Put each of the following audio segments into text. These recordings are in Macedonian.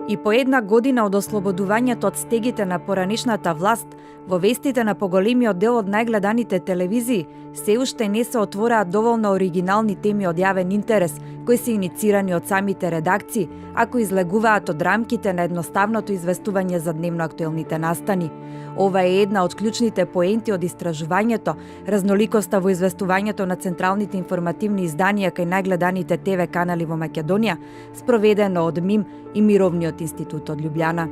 И по една година од ослободувањето од стегите на поранишната власт, во вестите на поголемиот дел од најгледаните телевизии се уште не се отвораат доволно оригинални теми од јавен интерес, кои се иницирани од самите редакции, ако излегуваат од рамките на едноставното известување за дневно актуелните настани. Ова е една од клучните поенти од истражувањето, разноликоста во известувањето на централните информативни изданија кај најгледаните ТВ канали во Македонија, спроведено од МИМ и Мировниот институт од Љубљана.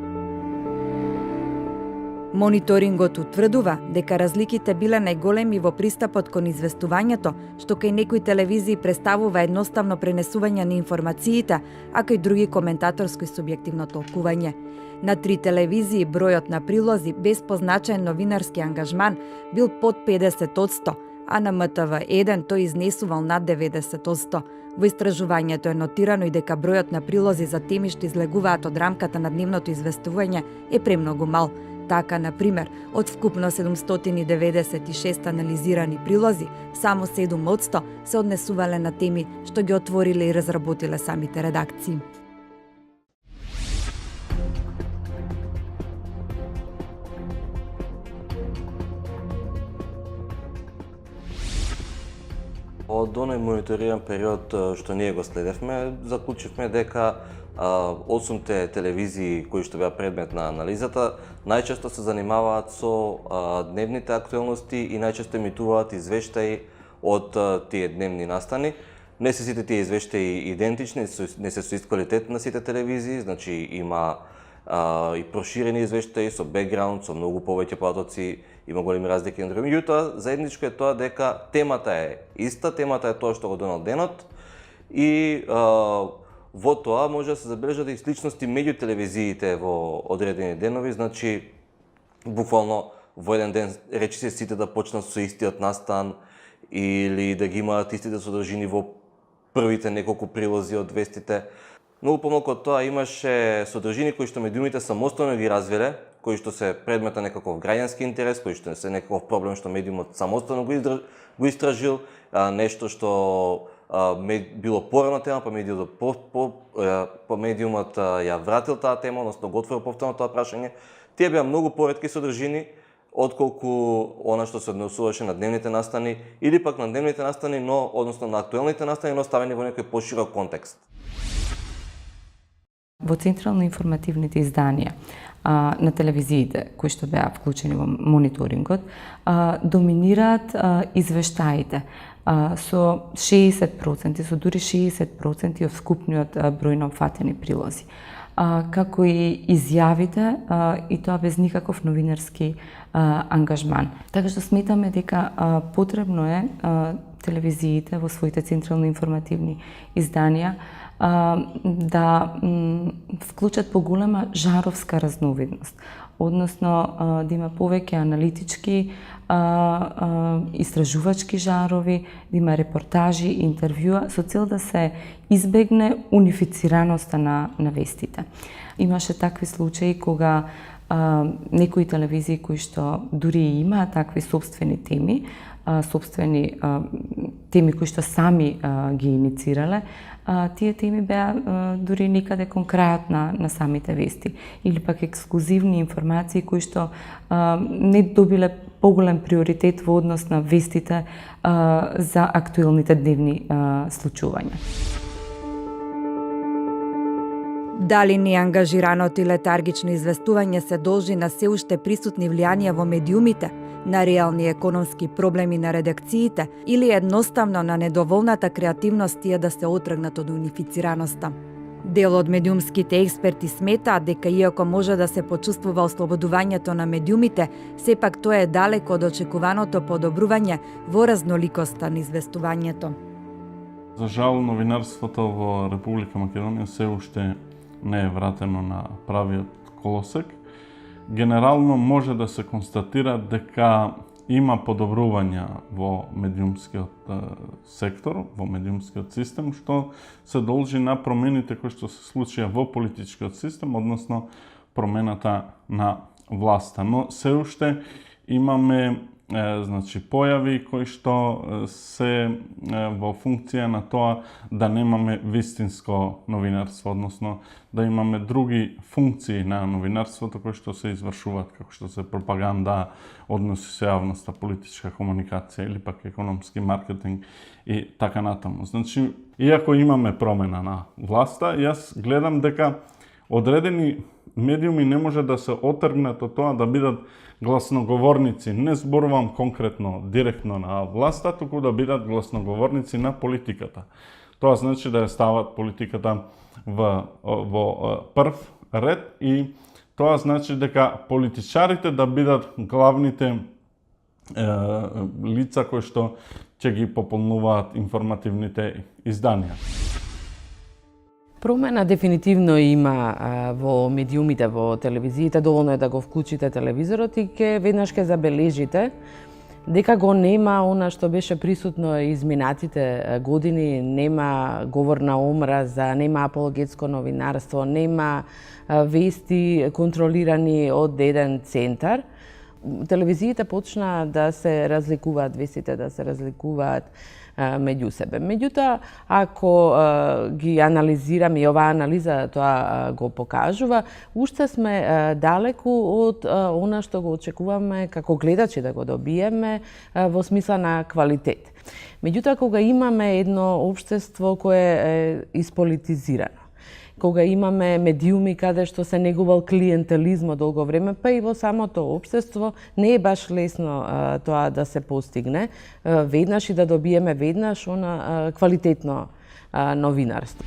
Мониторингот утврдува дека разликите биле најголеми во пристапот кон известувањето, што кај некои телевизии представува едноставно пренесување на информациите, а кај други коментаторско и субјективно толкување. На 3 телевизии бројот на прилози без позначаен новинарски ангажман бил под 50%, а на МТВ1 тој изнесувал над 90%. Во истражувањето е нотирано и дека бројот на прилози за теми што излегуваат од рамката на дневното известување е премногу мал. Така, например, од вкупно 796 анализирани прилози, само 7% се однесувале на теми што ги отвориле и разработиле самите редакции. Од оној мониториран период што ние го следевме, заклучивме дека 8 телевизии кои што беа предмет на анализата најчесто се занимаваат со дневните актуелности и најчесто емитуваат извештаи од тие дневни настани. Не се сите тие извештаи идентични, не се со ист квалитет на сите телевизии, значи има и проширени извештаи со бекграунд, со многу повеќе потоци, има големи разлики на други. Меѓутоа, заедничко е тоа дека темата е иста, темата е тоа што го донал денот и во тоа може да се забележат и сличности меѓу телевизиите во одредени денови, значи буквално во еден ден речиси сите да почнат со истиот настан или да ги имаат истите содржини во првите неколку прилози од вестите. Многу помалку од тоа имаше содржини кои што медиумите самостојно ги развиле, кои што се предмет на некаков граѓански интерес, кои што се некаков проблем што медиумот самостојно го истражил, нешто што било порано тема, па медиумот ја вратил таа тема, односно го отворил повторно тоа прашање. Тие беа многу поретки содржини отколку она што се однесуваше на дневните настани или пак на дневните настани, но односно на актуелните настани, но ставени во некој поширок контекст. Во централно информативните изданија на телевизиите кои што беа вклучени во мониторингот доминираат извештаите со 60%, со дури 60% од вкупниот број на опфатени прилози, како и изјавите и тоа без никаков новинарски ангажман. Така што сметаме дека потребно е телевизиите во своите централно информативни изданија да вклучат поголема жаровска разновидност, односно да има повеќе аналитички, истражувачки жарови, да има репортажи, интервјуа, со цел да се избегне унифицираноста на вестите. Имаше такви случаи кога некои телевизии кои што дури имаат такви собствени теми, кои што сами ги иницирале, тие теми беа дури никаде кон крајот на самите вести, или пак ексклузивни информации кои што не добиле поголем приоритет во однос на вестите за актуелните дневни случувања. Дали неангажираното и летаргично известување се должи на се уште присутни влијанија во медиумите, на реални економски проблеми на редакциите или едноставно на недоволната креативност тие да се отргнат од унифицираноста? Дел од медиумските експерти сметаат дека иако може да се почувствува ослободувањето на медиумите, сепак тоа е далеко од очекуваното подобрување во разноликоста на известувањето. За жал, новинарството во Република Македонија се уште не е вратено на правиот колосек. Генерално може да се констатира дека има подобрувања во медиумскиот сектор, во медиумскиот систем, што се должи на промените кои што се случија во политичкиот систем, односно промената на власта. Но се уште имаме значи појави кои што се во функција на тоа да немаме вистинско новинарство, односно да имаме други функции на новинарството кои што се извршуваат, како што се пропаганда, односи со јавноста, политичка комуникација или пак економски маркетинг и така натаму. Значи, иако имаме промена на власта, јас гледам дека одредени медиуми не може да се отргнат од тоа да бидат гласноговорници. Не зборувам конкретно, директно на власта, туку да бидат гласноговорници на политиката. Тоа значи да ја стават политиката во прв ред и тоа значи дека политичарите да бидат главните лица кои што ќе ги пополнуваат информативните изданија. Промена дефинитивно има во медиумите, во телевизиите, доволно е да го вклучите телевизорот и веднаш ќе забележите дека го нема она што беше присутно изминатите години, нема говор на омраза, нема апологетско новинарство, нема вести контролирани од еден центар. Телевизиите почна да се разликуваат, вестите да се разликуваат меѓу себе. Меѓутоа, ако ги анализираме, и оваа анализа тоа го покажува, уште сме далеку од она што го очекуваме како гледачи да го добиеме во смисла на квалитет. Меѓутоа, кога имаме едно општество кое е исполитизирано, кога имаме медиуми каде што се негувал клиентелизм од долго време, па и во самото општество не е баш лесно тоа да се постигне веднаш и да добиеме веднаш она квалитетно новинарство.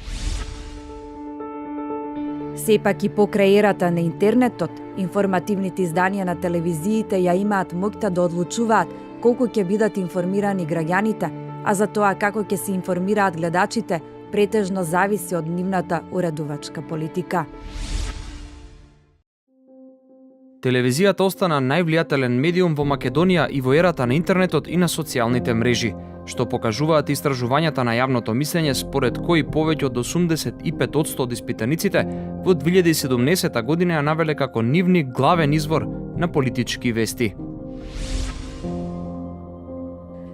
Сепак и покрај ерата на интернетот, информативните изданија на телевизиите ја имаат моќта да одлучуваат колку ќе бидат информирани граѓаните, а за тоа како ќе се информираат гледачите претежно зависи од нивната уредувачка политика. Телевизијата остана највлијателен медиум во Македонија и во ерата на интернетот и на социјалните мрежи, што покажуваат истражувањата на јавното мислење, според кои повеќе од 85% од испитаниците во 2017 година ја навеле како нивни главен извор на политички вести.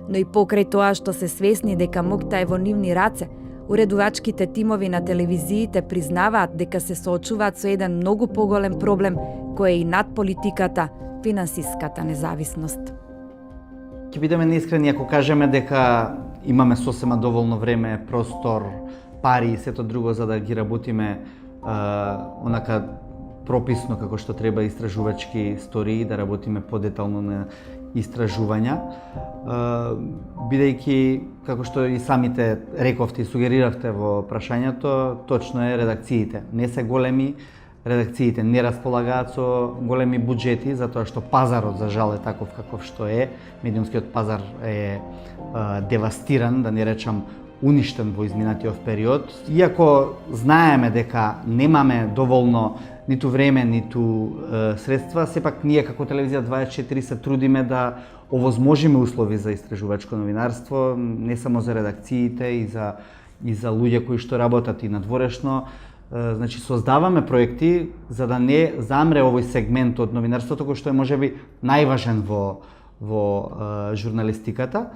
Но и покрај тоа што се свесни дека моќта е во нивни раце, уредувачките тимови на телевизиите признаваат дека се соочуваат со еден многу поголем проблем кој е и над политиката, финансиската независност. Ќе бидеме неискрени ако кажеме дека имаме сосема доволно време, простор, пари и сето друго за да ги работиме онака прописно како што треба истражувачки истории, да работиме подетално на истражувања, бидејќи, како што и самите рековте и сугериравте во прашањето, точно е редакциите. Не се големи, редакциите не располагаат со големи буџети, затоа што пазарот, за жал, е таков каков што е. Медиумскиот пазар е девастиран, да не речам уништен во изминатиот период. Иако знаеме дека немаме доволно ниту време, ниту средства, сепак ние како Телевизија 24 се трудиме да овозможиме услови за истражувачко новинарство, не само за редакциите и за луѓе кои што работат и надворешно. Значи, создаваме проекти за да не замре овој сегмент од новинарството кој што е можеби најважен во журналистиката,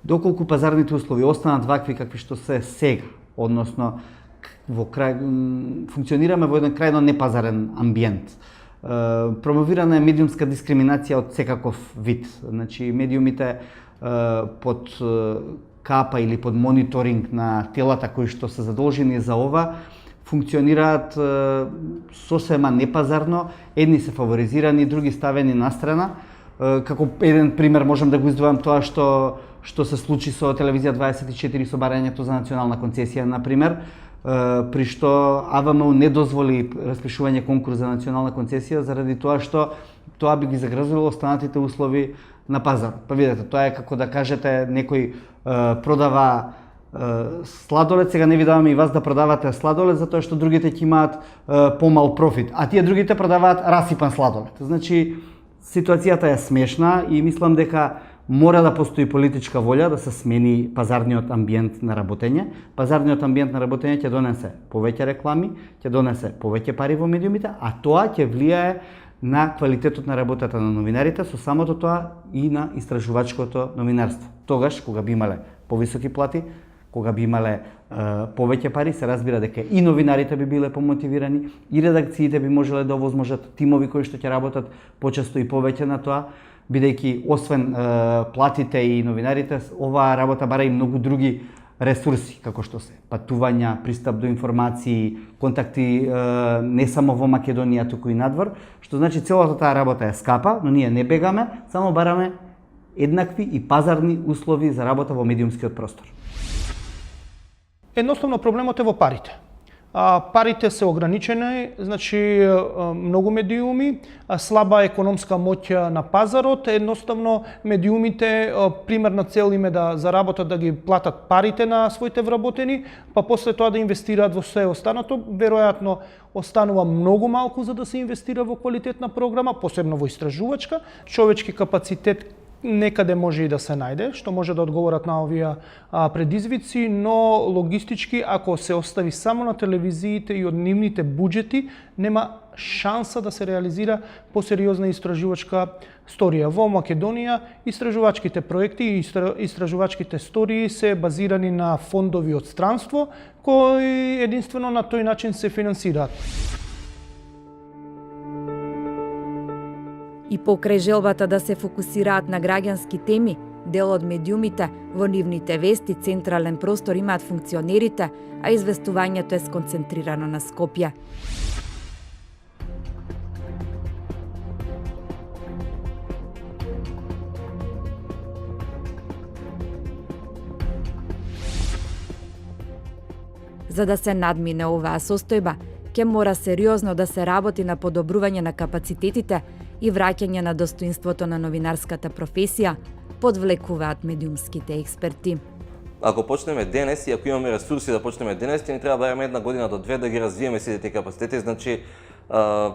доколку пазарните услови останат вакви какви што се сега, односно функционираме во еден крајно непазарен амбиент. Промовирана е медиумска дискриминација од секаков вид. Значи, медиумите под капа или под мониторинг на телата кои што се задолжени за ова, функционираат сосема непазарно, едни се фаворизирани, други ставени настрана. Како еден пример можам да го издвојам тоа што се случи со Телевизија 24 со барањето за национална концесија, например, при што АВМУ не дозволи распишување конкурс за национална концесија заради тоа што тоа би ги загрозило останатите услови на пазар. Па видете, тоа е како да кажете некој продава сладолед, сега не ви даваме и вас да продавате сладолед затоа што другите ќе имаат помал профит, а тие другите продаваат расипан сладолед. Значи, ситуацијата е смешна и мислам дека мора да постои политичка волја да се смени пазарниот амбиент на работење. Пазарниот амбиент на работење ќе донесе повеќе реклами, ќе донесе повеќе пари во медиумите, а тоа ќе влијае на квалитетот на работата на новинарите, со самото тоа и на истражувачкото новинарство. Тогаш, кога би имале повисоки плати, кога би имале повеќе пари, се разбира дека и новинарите би биле помотивирани, и редакциите би можеле да овозможат тимови кои што ќе работат почесто и повеќе на тоа, бидејќи освен платите и новинарите, оваа работа бара и многу други ресурси, како што се патувања, пристап до информации, контакти не само во Македонија, туку и надвор, што значи целата таа работа е скапа, но ние не бегаме, само бараме еднакви и пазарни услови за работа во медиумскиот простор. Едноставно проблемот е во парите. Парите се ограничени, значи многу медиуми, слаба економска моќ на пазарот, едноставно медиумите примерна цел им е да заработат, да ги платат парите на своите вработени, па после тоа да инвестираат во све останато, веројатно останува многу малку за да се инвестира во квалитетна програма, посебно во истражувачка, човечки капацитет некаде може и да се најде, што може да одговорат на овие предизвици, но логистички, ако се остави само на телевизиите и од нивните буџети, нема шанса да се реализира посериозна истражувачка сторија. Во Македонија истражувачките проекти и истражувачките стории се базирани на фондови од странство, кои единствено на тој начин се финансираат. И покрај желбата да се фокусираат на граѓански теми, дел од медиумите во нивните вести централен простор имаат функционерите, а известувањето е сконцентрирано на Скопје. За да се надмине оваа состојба, ќе мора сериозно да се работи на подобрување на капацитетите и враќање на достоинството на новинарската професија, подвлекуваат медиумските експерти. Ако почнеме денес и ако имаме ресурси да почнеме денес, ќе ни треба барем една година до две да ги развиеме сите тие капацитети, значи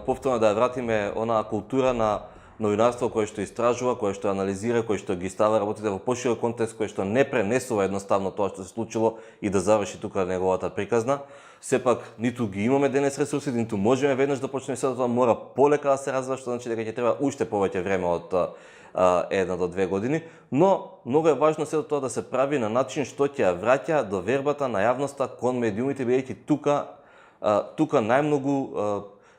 повторно да ја вратиме онаа култура на новинарство кое што истражува, кое што анализира, кое што ги става работите во поширок контекст, кое што не пренесува едноставно тоа што се случило и да заврши тука неговата приказна. Сепак ниту ги имаме денес ресурси, ниту можеме веднаш да почнеме, сето тоа мора полека да се развива, што значи дека ќе треба уште повеќе време од 1 до 2 години, но многу е важно сето тоа да се прави на начин што ќе ја враќа довербата на јавноста кон медиумите, бидејќи тука најмногу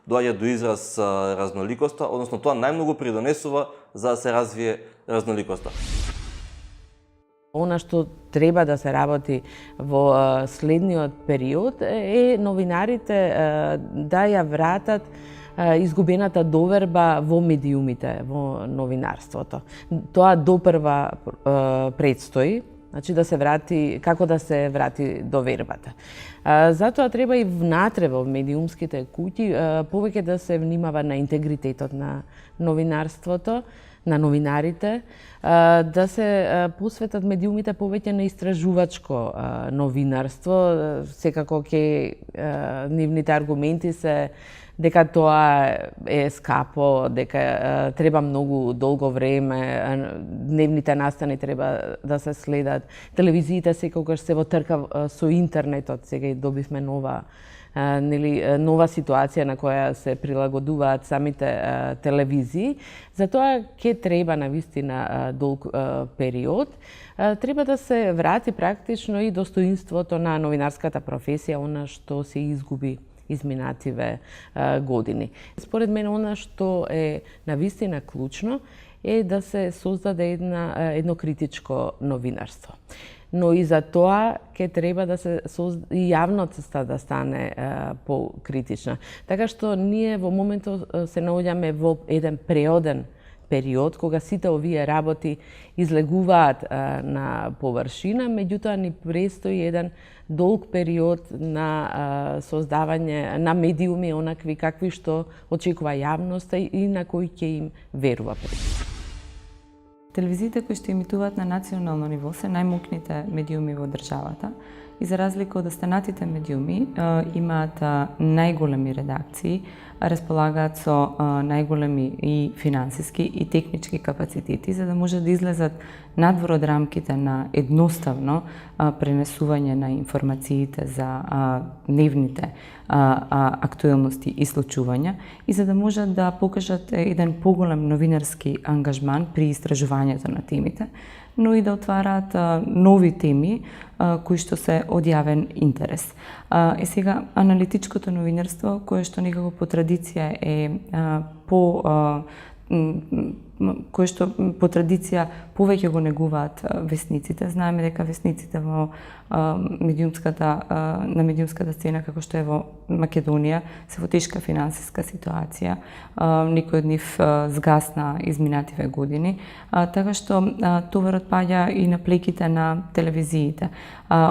доаѓа до израз разноликоста, односно тоа најмногу придонесува за да се развие разноликоста. Она што треба да се работи во следниот период е новинарите да ја вратат изгубената доверба во медиумите, во новинарството. Тоа допрва предстои, значи да се врати, како да се врати довербата. Затоа треба и внатре во медиумските куќи повеќе да се внимава на интегритетот на новинарството, на новинарите, да се посветат медиумите повеќе на истражувачко новинарство. Секако ке нивните аргументи се дека тоа е скапо, дека треба многу долго време, дневните настани треба да се следат. Телевизиите секогаш се во трка со интернетот, сега и добивме нова ситуација на која се прилагодуваат самите телевизии. Затоа ќе треба навистина долг период. Треба да се врати практично и достоинството на новинарската професија, она што се изгуби изминативе години. Според мен, она што е навистина клучно е да се создаде едно критичко новинарство. Но и за тоа ќе треба да се и јавноста да стане покритична. Така што ние во моментот се наоѓаме во еден преоден период, кога сите овие работи излегуваат на површина, меѓутоа ни престои еден долг период на создавање на медиуми онакви какви што очекува јавноста и на кои ќе им верува. Телевизиите кои што емитуваат на национално ниво се најмокните медиуми во државата и за разлика од останатите медиуми имаат најголеми редакции, располагаат со најголеми и финансиски и технички капацитети за да може да излезат надвор од рамките на едноставно пренесување на информациите за дневните актуелности и случувања и за да можат да покажат еден поголем новинарски ангажман при истражувањето на темите, но и да отвараат нови теми кои што се од јавен интерес. Сега, аналитичкото новинарство, кое што некако по традиција е кој што по традиција повеќе го негуваат весниците. Знаеме дека весниците на медиумската сцена, како што е во Македонија, се во тешка финансиска ситуација. Некој од нив згасна изминативе години, така што товарот паѓа и на плеките на телевизиите.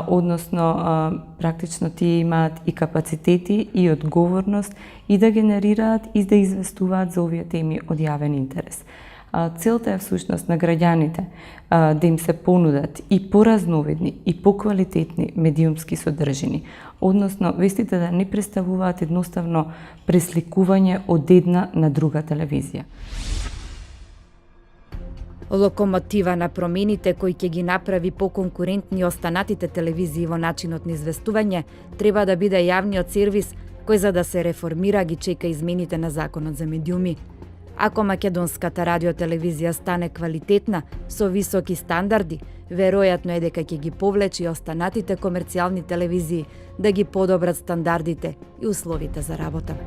Односно, практично тие имаат и капацитети и одговорност и да генерираат и да известуваат за овие теми од јавен интерес. Целта е всушност на граѓаните да им се понудат и поразновидни и поквалитетни медиумски содржини, односно вестите да не представуваат едноставно пресликување од една на друга телевизија. Локомотива на промените кои ќе ги направи поконкурентни останатите телевизии во начинот на известување треба да биде јавниот сервис кој за да се реформира ги чека измените на законот за медиуми. Ако македонската радиотелевизија стане квалитетна, со високи стандарди, веројатно е дека ќе ги повлечи останатите комерцијални телевизии да ги подобрат стандардите и условите за работа.